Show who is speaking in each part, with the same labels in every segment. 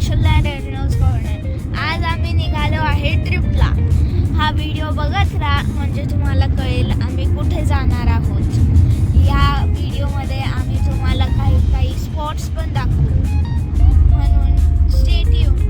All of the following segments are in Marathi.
Speaker 1: अक्षरलँड रेनॉल्ड्स कॉर्नर. आज आम्ही निघालो आहे ट्रिपला. हा व्हिडिओ बघत राहा म्हणजे तुम्हाला कळेल आम्ही कुठे जाणार आहोत. या व्हिडिओमध्ये आम्ही तुम्हाला काही काही स्पॉट्स पण दाखवू, म्हणून स्टे ट्यून.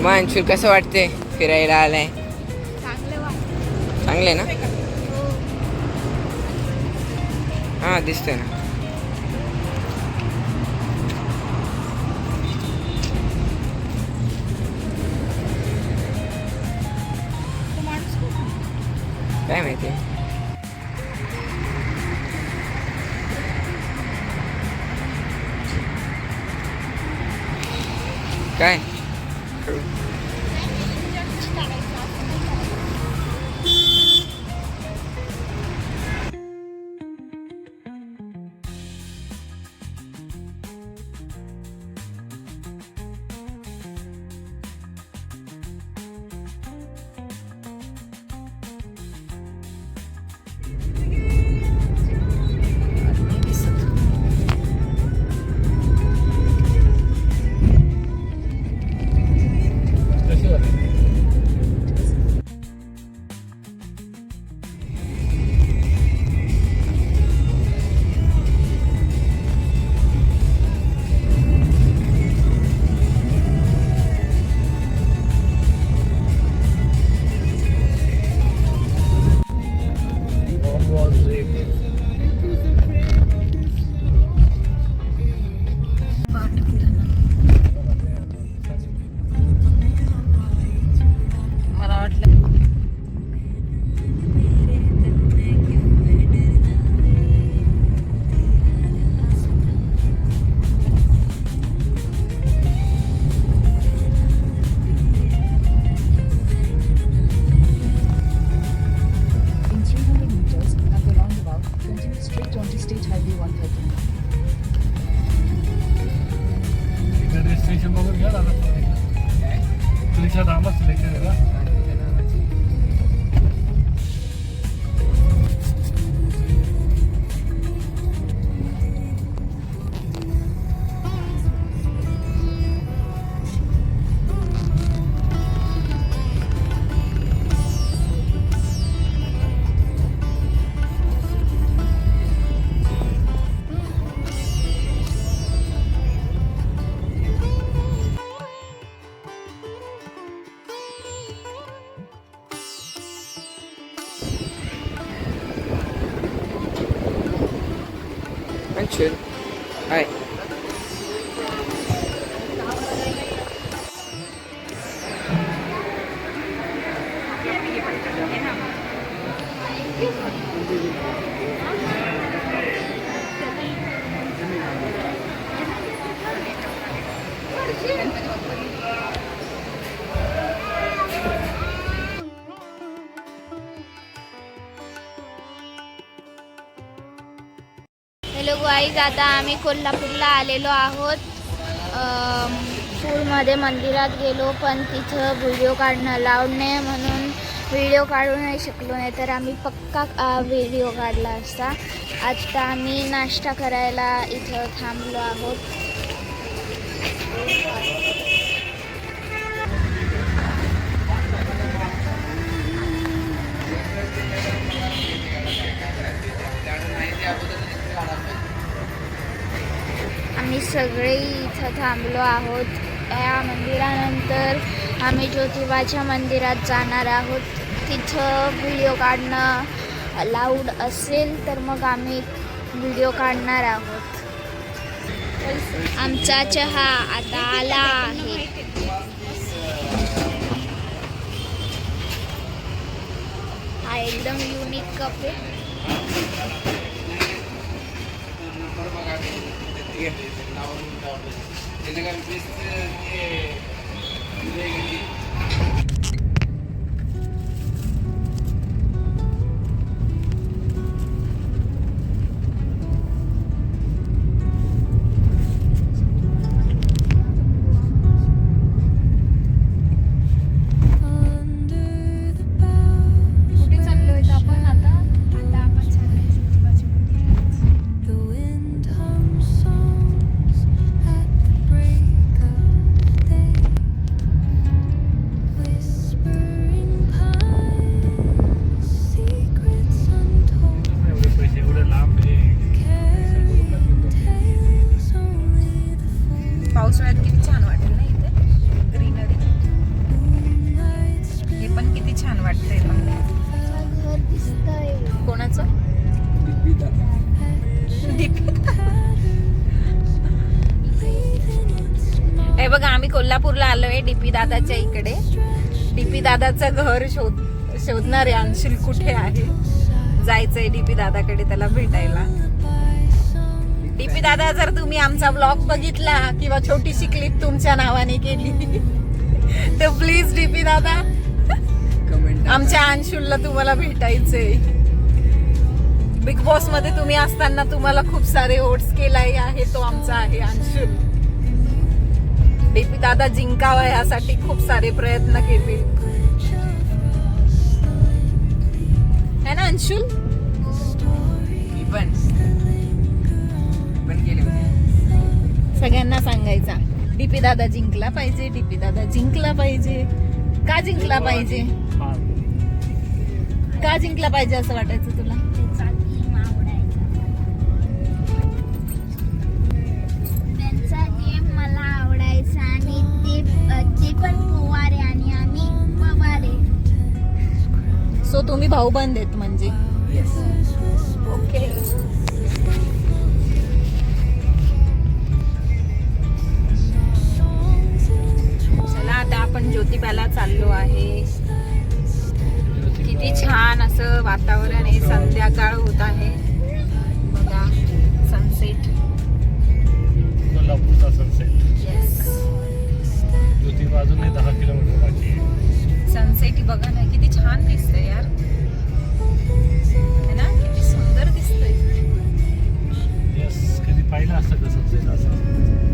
Speaker 2: मानशूर कसं वाटते फिरायला आलाय? चांगले ना? हा दिसतोय ना. काय माहिती काय Manchur. Hi.
Speaker 1: हॅलो गाईज, आता आम्ही कोल्हापूरला आलेलो आहोत. स्कूलमध्ये मंदिरात गेलो पण तिथं व्हिडिओ काढणं अलाउड नाही म्हणून व्हिडिओ काढू नाही शकलो, नाही तर आम्ही पक्का व्हिडिओ काढला असता. आता आम्ही नाश्ता करायला इथं थांबलो आहोत. आम्ही सगळे इथं थांबलो आहोत. या मंदिरानंतर आम्ही ज्योतिबाच्या मंदिरात जाणार आहोत. तिथं व्हिडिओ काढणं अलाउड असेल तर मग आम्ही व्हिडिओ काढणार आहोत. आमचा चहा आता आला आहे. हा एकदम युनिक कप आहे. कुठे चाललोय आपण आता? आता आपण चाललोय ज्योतिबाच्या मंदिरात.
Speaker 3: The wind hums songs at the break of day, whispering pines, secrets untold, carrying tales only the fool.
Speaker 4: पावसाळ्यात किती छान वाटेल ना इथे ग्रीनरी.
Speaker 3: Moonlight
Speaker 4: हे पण किती छान वाटतंय पण.
Speaker 1: घर दिसतंय.
Speaker 4: कोणाचं? हे बघा आम्ही कोल्हापूरला आलोय डीपी दादाच्या इकडे. डीपी दादाचं घर शोधणार आहे. अंशुल कुठे आहे? जायचंय डीपी दादाकडे त्याला भेटायला. डीपी दादा जर तुम्ही आमचा ब्लॉग बघितला किंवा छोटीशी क्लिप तुमच्या नावाने केली तर प्लीज डीपी दादा आमच्या अंशुलला तुम्हाला भेटायचंय. बिग बॉस मध्ये तुम्ही असताना तुम्हाला खूप सारे ओट्स केलाय आहे तो आमचा आहे अंशुल. डीपी दादा जिंकावा यासाठी खूप सारे प्रयत्न केले है ना अंशुल?
Speaker 2: पण केले होते.
Speaker 4: सगळ्यांना सांगायचा डीपी दादा जिंकला पाहिजे. डीपी दादा जिंकला पाहिजे. का जिंकला पाहिजे? का जिंकला पाहिजे असं वाटायचं तुला?
Speaker 1: त्याचा गेम आवडायचा. त्यांचा गेम मला आवडायचा आणि ते पण पोवारे आणि आम्ही पवारे.
Speaker 4: सो तुम्ही भाऊबंद आहेत म्हणजे. ओके. चला आता आपण ज्योतिबाला चाललो आहे. किती छान असं वातावरण आहे. संध्याकाळ होत आहे बघा. सनसेट.
Speaker 5: कोल्हापूरचा सनसेट.
Speaker 4: येस.
Speaker 5: ज्योतिबा अजूनही 10 किलोमीटर बाकी आहे.
Speaker 4: सनसेट बघा ना किती छान दिसतंय यार. है ना? किती सुंदर दिसतंय.
Speaker 5: येस, कधी पाहिलं असतं का सनसेट असं?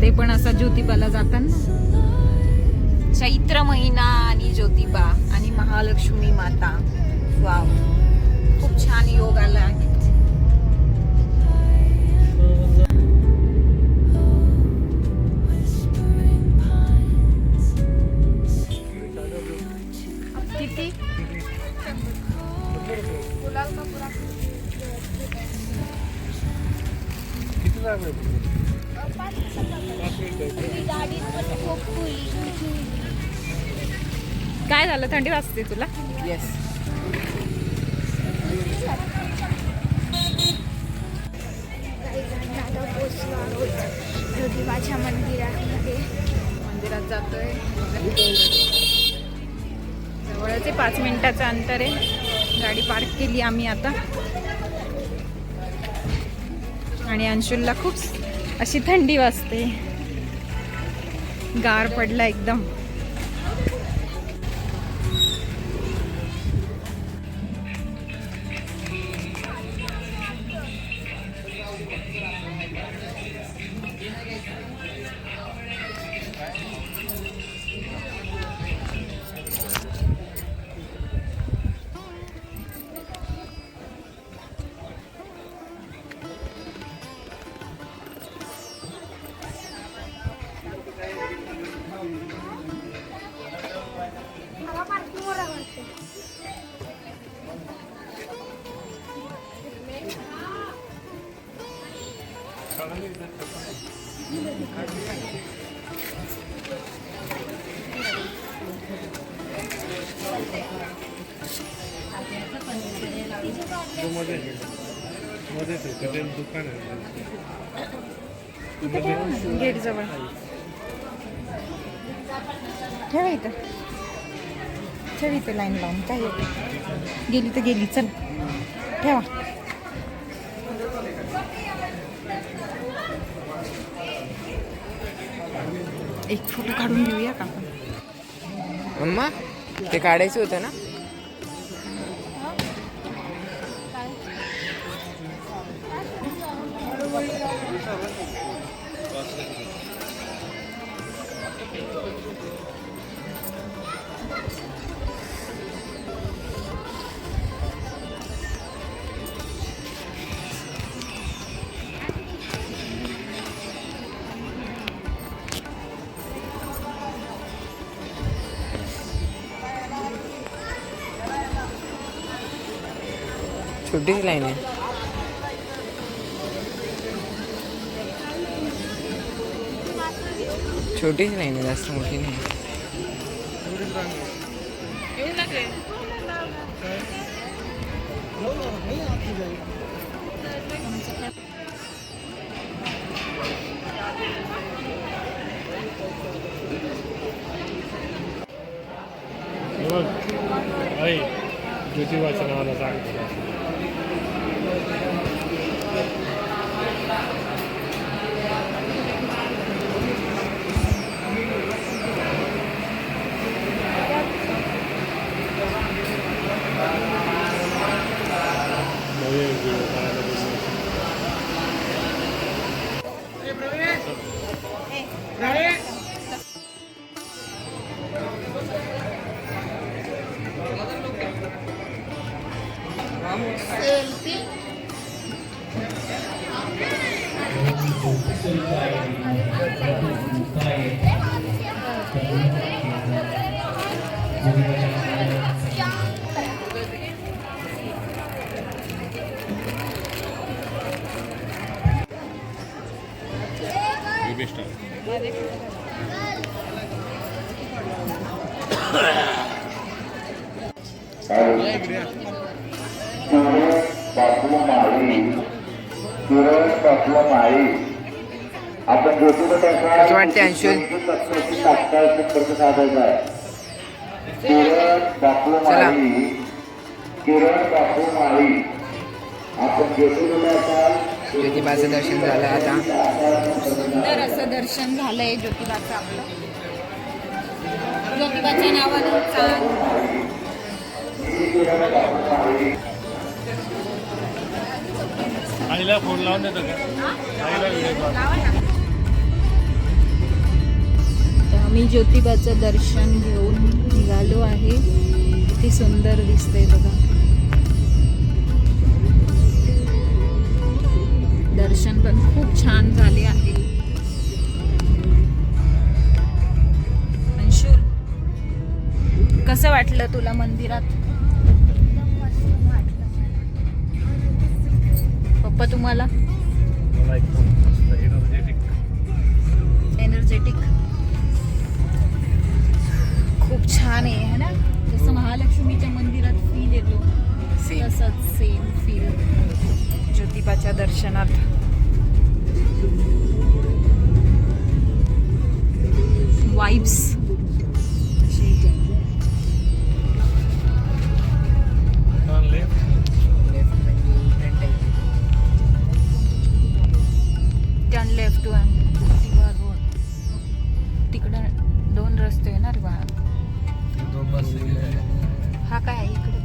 Speaker 4: ते पण असं ज्योतिबाला जाताना. चैत्र महिना आणि ज्योतिबा आणि महालक्ष्मी माता. वाव, खूप छान योग आला आहे. किती?
Speaker 5: किती जागा आहे?
Speaker 1: गाडीत पण खूप खुली.
Speaker 4: काय झालं? थंडी वाजते तुला?
Speaker 2: येस.
Speaker 1: आता पोचलो आहोत ज्योतिबाच्या मंदिरामध्ये.
Speaker 4: मंदिरात जातोय. जवळच आहे, 5 मिनिटाचं अंतर आहे. गाडी पार्क केली आम्ही आता. आणि अंशुलला खूप अशी थंडी वाजते. गार पडला एकदम.
Speaker 5: मध्येच आहे तिथे दुकान आहे.
Speaker 4: गेट जवळ ठेवा इथं, ठेव इथं लाईन लावून. काय गेली तर गेली, चल ठेवा. एक फोटो काढून घेऊया का आपण?
Speaker 2: मम्मा ते काढायचं होतं ना. छोटीच लाईन आहे. छोटीच लाईन आहे, जास्त मोठी नाही.
Speaker 5: हे बघ आई ज्योतिबाच्या नावाला सांगतो.
Speaker 2: कसं वाटते अंशुल? चला ज्योतिबाचं दर्शन झालं आता.
Speaker 4: सुंदर असं दर्शन झालंय ज्योतिबाचं आपलं. ज्योतिबाच्या नावानं चाल.
Speaker 5: आईला फोन लावून देतो का? आईला व्हिडिओ कॉल.
Speaker 4: आम्ही ज्योतिबाचं दर्शन घेऊन निघालो आहे. किती सुंदर दिसतंय बघा. दर्शन पण खूप छान झाले आहे. अंशुल, कसं वाटलं तुला मंदिरात?
Speaker 1: एकदम मस्त वाटलं मला.
Speaker 4: पप्पा तुम्हाला?
Speaker 5: मला एकदम मस्त
Speaker 4: एनर्जेटिक खूप छान आहे है ना. जसं महालक्ष्मीच्या मंदिरात फील येतो तसंच सेम फील ज्योतिबाच्या दर्शनात. Vibes turn left to Jyotiba road. तिकडं 2 रस्ते आहे ना रे बाळा.
Speaker 5: दोन बस
Speaker 4: हा काय आहे इकडे?